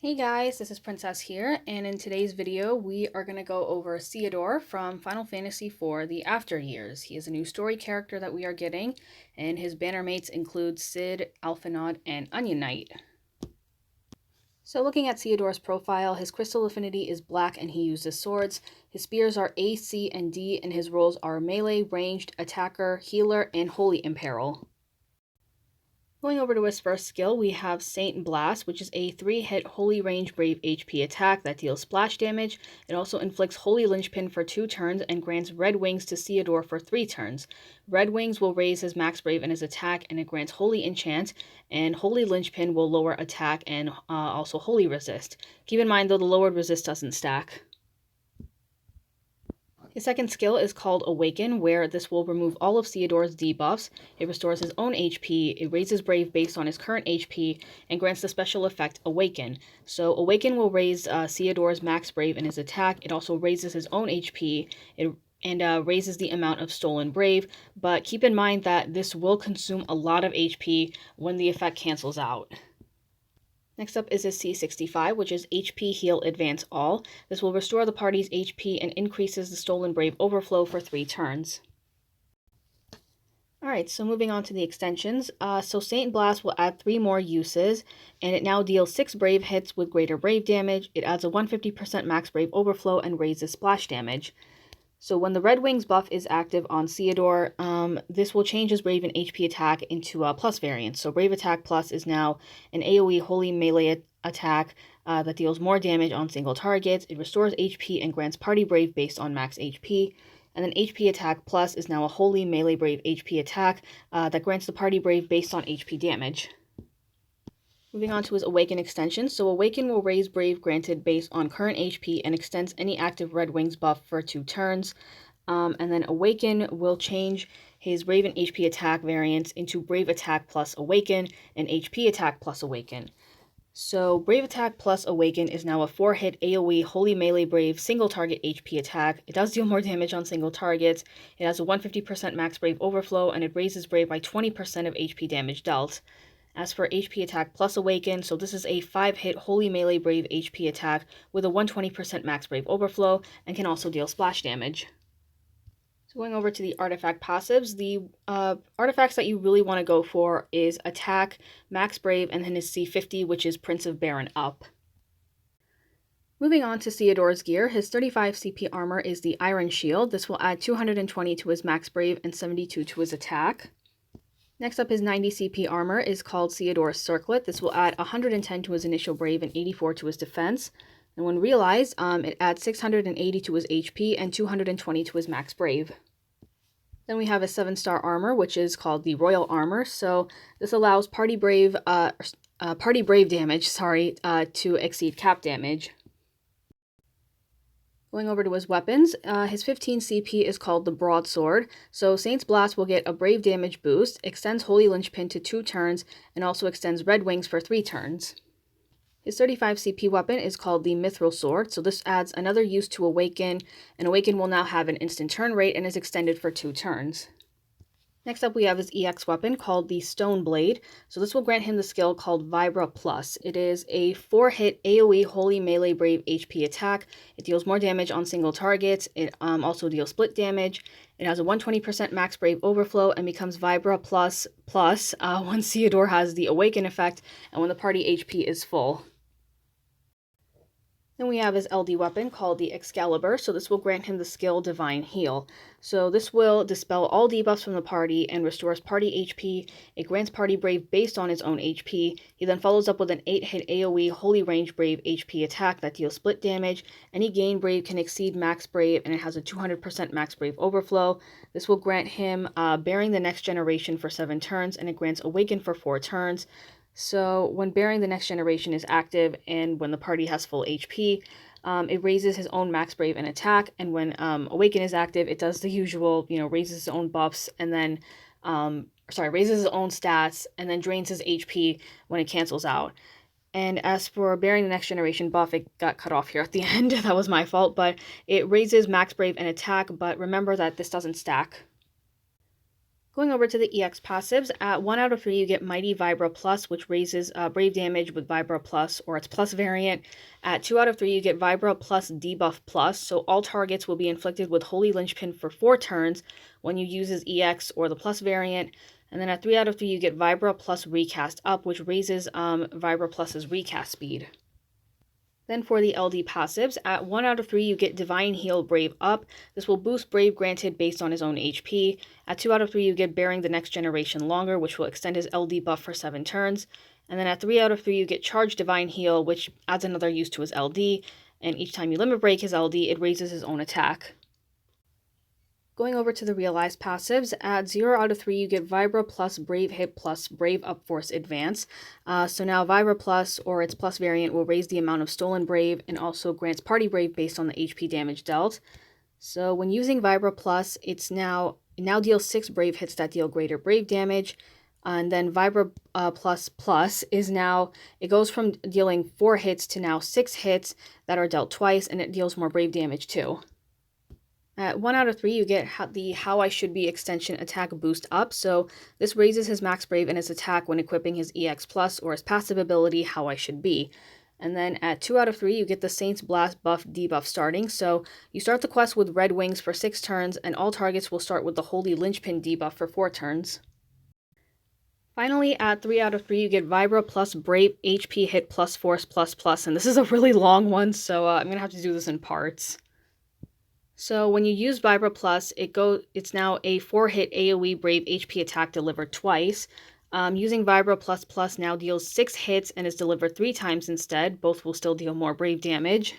Hey guys, this is Princess here, and in today's video we are going to go over Ceodore from Final Fantasy IV, the After Years. He is a new story character that we are getting, and his banner mates include Cid, Alphinaud, and Onion Knight. So looking at Ceodore's profile, his crystal affinity is black and he uses swords. His spears are A, C, and D, and his roles are melee, ranged, attacker, healer, and holy imperil. Going over to his first skill, we have Saint Blast, which is a 3-hit Holy Range Brave HP attack that deals splash damage. It also inflicts Holy Linchpin for 2 turns and grants Red Wings to Ceodore for 3 turns. Red Wings will raise his Max Brave and his attack, and it grants Holy Enchant, and Holy Linchpin will lower attack and also Holy Resist. Keep in mind though, the lowered resist doesn't stack. His second skill is called Awaken, where this will remove all of Ceodore's debuffs. It restores his own HP, it raises Brave based on his current HP, and grants the special effect Awaken. So Awaken will raise Ceodore's max Brave and his attack. It also raises his own HP, and raises the amount of stolen Brave, but keep in mind that this will consume a lot of HP when the effect cancels out. Next up is his C65, which is HP Heal Advance All. This will restore the party's HP and increases the Stolen Brave overflow for 3 turns. Alright, so moving on to the extensions. So Saint Blast will add 3 more uses, and it now deals 6 Brave hits with greater Brave damage. It adds a 150% max Brave overflow and raises splash damage. So when the Red Wings buff is active on Ceodore, this will change his Brave and HP attack into a plus variant. So Brave Attack Plus is now an AoE Holy Melee attack that deals more damage on single targets. It restores HP and grants Party Brave based on max HP. And then HP Attack Plus is now a Holy Melee Brave HP attack that grants the Party Brave based on HP damage. Moving on to his Awaken extension. So Awaken will raise Brave granted based on current HP and extends any active Red Wings buff for 2 turns. And then Awaken will change his Brave and HP attack variants into Brave Attack plus Awaken and HP Attack plus Awaken. So Brave Attack plus Awaken is now a 4-hit AoE Holy Melee Brave single target HP attack. It does deal more damage on single targets. It has a 150% max Brave overflow, and it raises Brave by 20% of HP damage dealt. As for HP Attack plus Awaken, so this is a 5-hit Holy Melee Brave HP attack with a 120% max Brave overflow and can also deal splash damage. So going over to the artifact passives, the artifacts that you really want to go for is Attack, Max Brave, and then his C50, which is Prince of Baron up. Moving on to Ceodore's gear, his 35 CP armor is the Iron Shield. This will add 220 to his max Brave and 72 to his attack. Next up, his 90 CP armor is called Ceodore's Circlet. This will add 110 to his initial Brave and 84 to his defense. And when realized, it adds 680 to his HP and 220 to his max Brave. Then we have a 7-star armor, which is called the Royal Armor. So this allows party brave damage, to exceed cap damage. Going over to his weapons, his 15 CP is called the Broadsword. So Saint's Blast will get a Brave damage boost, extends Holy Linchpin to 2 turns, and also extends Red Wings for 3 turns. His 35 CP weapon is called the Mithril Sword, so this adds another use to Awaken, and Awaken will now have an instant turn rate and is extended for 2 turns. Next up, we have his EX weapon called the Stone Blade. So this will grant him the skill called Vibra Plus. It is a 4-hit AoE Holy Melee Brave HP attack. It deals more damage on single targets. It also deals split damage. It has a 120% max Brave overflow and becomes Vibra Plus when Ceodore has the Awaken effect and when the party HP is full. Then we have his LD weapon called the Excalibur, so this will grant him the skill Divine Heal. So this will dispel all debuffs from the party and restores party HP. It grants party Brave based on his own HP. He then follows up with an 8-hit AoE Holy Range Brave HP attack that deals split damage. Any gain Brave can exceed max Brave, and it has a 200% max Brave overflow. This will grant him Bearing the Next Generation for 7 turns, and it grants Awaken for 4 turns. So when Bearing the Next Generation is active and when the party has full HP, it raises his own max Brave and attack, and when Awaken is active, it does the usual, raises his own buffs and then, raises his own stats and then drains his HP when it cancels out. And as for Bearing the Next Generation buff, it got cut off here at the end. That was my fault, but it raises max Brave and attack, but remember that this doesn't stack. Going over to the EX passives, at 1 out of 3 you get Mighty Vibra Plus, which raises Brave damage with Vibra Plus or its Plus variant. At 2 out of 3 you get Vibra Plus Debuff Plus, so all targets will be inflicted with Holy Linchpin for 4 turns when you use his EX or the Plus variant. And then at 3 out of 3 you get Vibra Plus Recast Up, which raises Vibra Plus's recast speed. Then for the LD passives, at 1 out of 3 you get Divine Heal Brave Up. This will boost Brave granted based on his own HP. At 2 out of 3 you get Bearing the Next Generation Longer, which will extend his LD buff for 7 turns. And then at 3 out of 3 you get Charge Divine Heal, which adds another use to his LD. And each time you limit break his LD, it raises his own attack. Going over to the realized passives, at 0 out of 3 you get Vibra Plus Brave Hit Plus Brave Up Force Advance. So now Vibra Plus or its Plus variant will raise the amount of stolen Brave and also grants Party Brave based on the HP damage dealt. So when using Vibra Plus, it now deals 6 Brave hits that deal greater Brave damage. And then Vibra Plus is now, it goes from dealing 4 hits to now 6 hits that are dealt twice, and it deals more Brave damage too. At 1 out of 3, you get the How I Should Be extension attack boost up, so this raises his max Brave and his attack when equipping his EX Plus or his passive ability How I Should Be. And then at 2 out of 3, you get the Saint's Blast buff debuff starting, so you start the quest with Red Wings for 6 turns, and all targets will start with the Holy Linchpin debuff for 4 turns. Finally, at 3 out of 3, you get Vibra Plus Brave HP Hit Plus Force Plus Plus, and this is a really long one, so I'm going to have to do this in parts. So when you use Vibra Plus, it's now a 4-hit AoE Brave HP attack delivered twice. Using Vibra Plus Plus now deals 6 hits and is delivered 3 times instead. Both will still deal more Brave damage.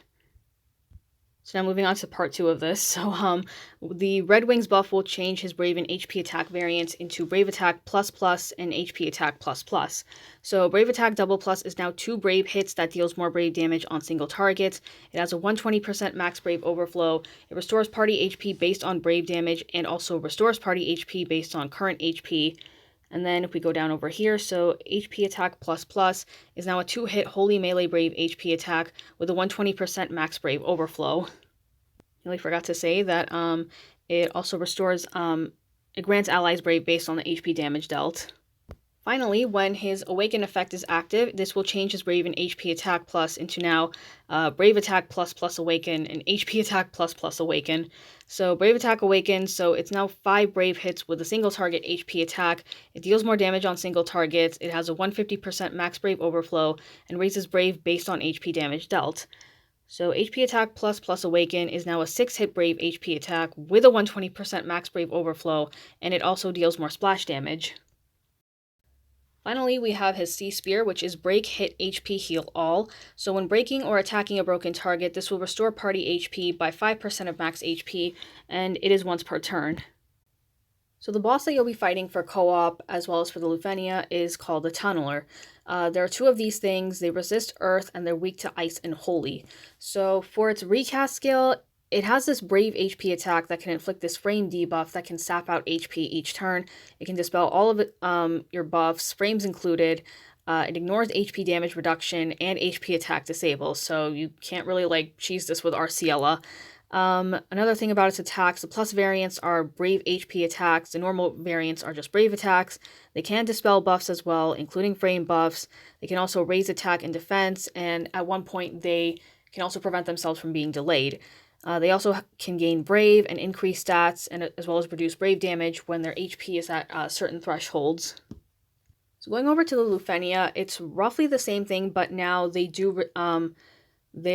So now moving on to part 2 of this. So the Red Wings buff will change his Brave and HP attack variants into Brave Attack Plus Plus and HP Attack Plus Plus. So Brave Attack Double Plus is now 2 Brave hits that deals more Brave damage on single targets. It has a 120% max Brave overflow. It restores party HP based on Brave damage and also restores party HP based on current HP. And then if we go down over here, so HP Attack Plus Plus is now a 2-hit Holy Melee Brave HP attack with a 120% max Brave overflow. I really forgot to say that it also restores, it grants allies Brave based on the HP damage dealt. Finally, when his Awaken effect is active, this will change his Brave and HP Attack Plus into now Brave Attack Plus Plus Awaken and HP Attack Plus Plus Awaken. So Brave Attack awakens, so it's now 5 Brave hits with a single target HP attack. It deals more damage on single targets. It has a 150% max Brave overflow and raises Brave based on HP damage dealt. So HP Attack Plus Plus Awaken is now a 6-hit Brave HP attack with a 120% max Brave overflow, and it also deals more splash damage. Finally, we have his Sea Spear, which is Break, Hit, HP, Heal All. So when breaking or attacking a broken target, this will restore party HP by 5% of max HP, and it is once per turn. So the boss that you'll be fighting for co-op, as well as for the Luphenia, is called the Tunneler. There are 2 of these things. They resist Earth, and they're weak to Ice and Holy. So for its recast skill, it has this Brave HP attack that can inflict this frame debuff that can sap out HP each turn. It can dispel all of your buffs, frames included. It ignores HP damage reduction and HP attack disable, so you can't really cheese this with Arciela. Another thing about its attacks, the plus variants are Brave HP attacks, the normal variants are just Brave attacks. They can dispel buffs as well, including frame buffs. They can also raise attack and defense, and at one point they can also prevent themselves from being delayed. They also can gain Brave and increase stats, and as well as reduce Brave damage when their HP is at certain thresholds. So going over to the Luphenia, it's roughly the same thing, but now they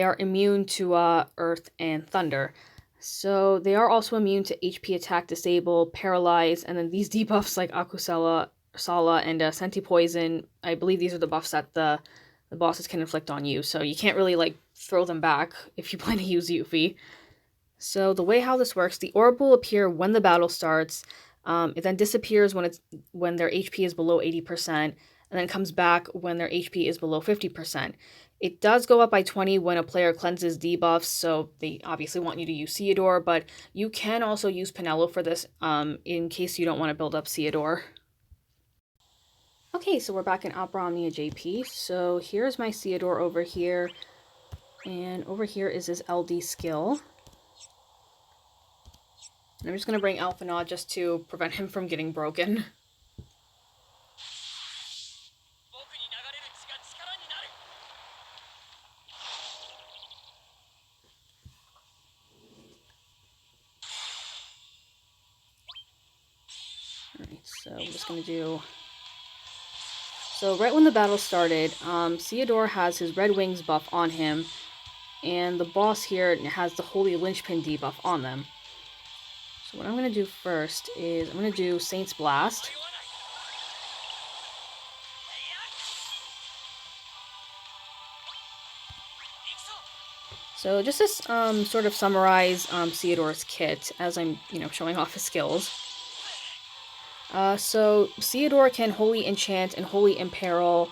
are immune to Earth and Thunder. So they are also immune to HP attack, disable, paralyze, and then these debuffs like Akusala, Sala, and Senti Poison. I believe these are the buffs that the bosses can inflict on you, so you can't really throw them back if you plan to use Yuffie. So the way how this works, the orb will appear when the battle starts. It then disappears when their HP is below 80%, and then comes back when their HP is below 50%. It does go up by 20 when a player cleanses debuffs, so they obviously want you to use Ceodore, but you can also use Penelo for this in case you don't want to build up Ceodore. Okay, so we're back in Opera Omnia JP. So here's my Ceodore over here, and over here is his LD skill. I'm just going to bring Alphinaud just to prevent him from getting broken. Alright, so I'm just going to do... So right when the battle started, Ceodore has his Red Wings buff on him, and the boss here has the Holy Linchpin debuff on them. So what I'm going to do first is I'm going to do Saint's Blast. So just to sort of summarize Ceodore's kit as I'm, showing off his skills. So Ceodore can Holy Enchant and Holy Imperil.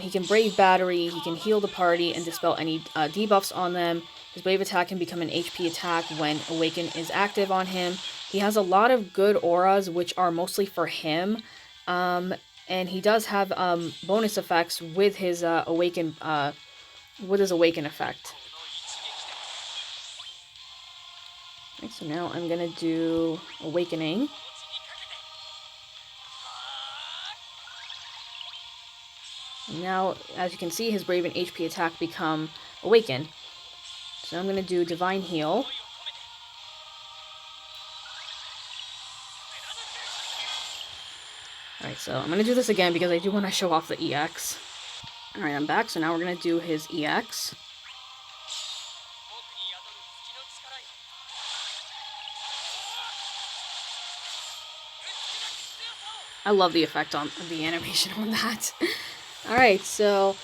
He can Brave Battery, he can heal the party and dispel any debuffs on them. His Brave attack can become an HP attack when Awaken is active on him. He has a lot of good auras, which are mostly for him. And he does have bonus effects with his Awaken effect. Okay, so now I'm gonna do Awakening. Now, as you can see, his Brave and HP attack become Awaken. So I'm going to do Divine Heal. Alright, so I'm going to do this again because I do want to show off the EX. Alright, I'm back, so now we're going to do his EX. I love the effect on the animation on that. Alright, so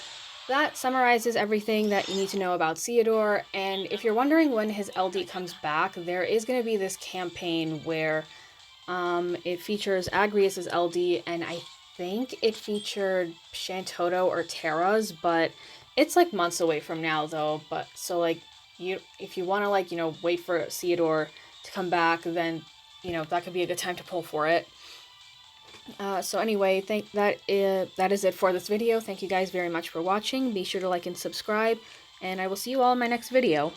that summarizes everything that you need to know about Ceodore, and if you're wondering when his LD comes back, there is going to be this campaign where it features Agrius's LD, and I think it featured Shantoto or Terra's, but it's like months away from now though. But so like if you want to like wait for Ceodore to come back, then that could be a good time to pull for it. So anyway, that is it for this video. Thank you guys very much for watching. Be sure to like and subscribe, and I will see you all in my next video.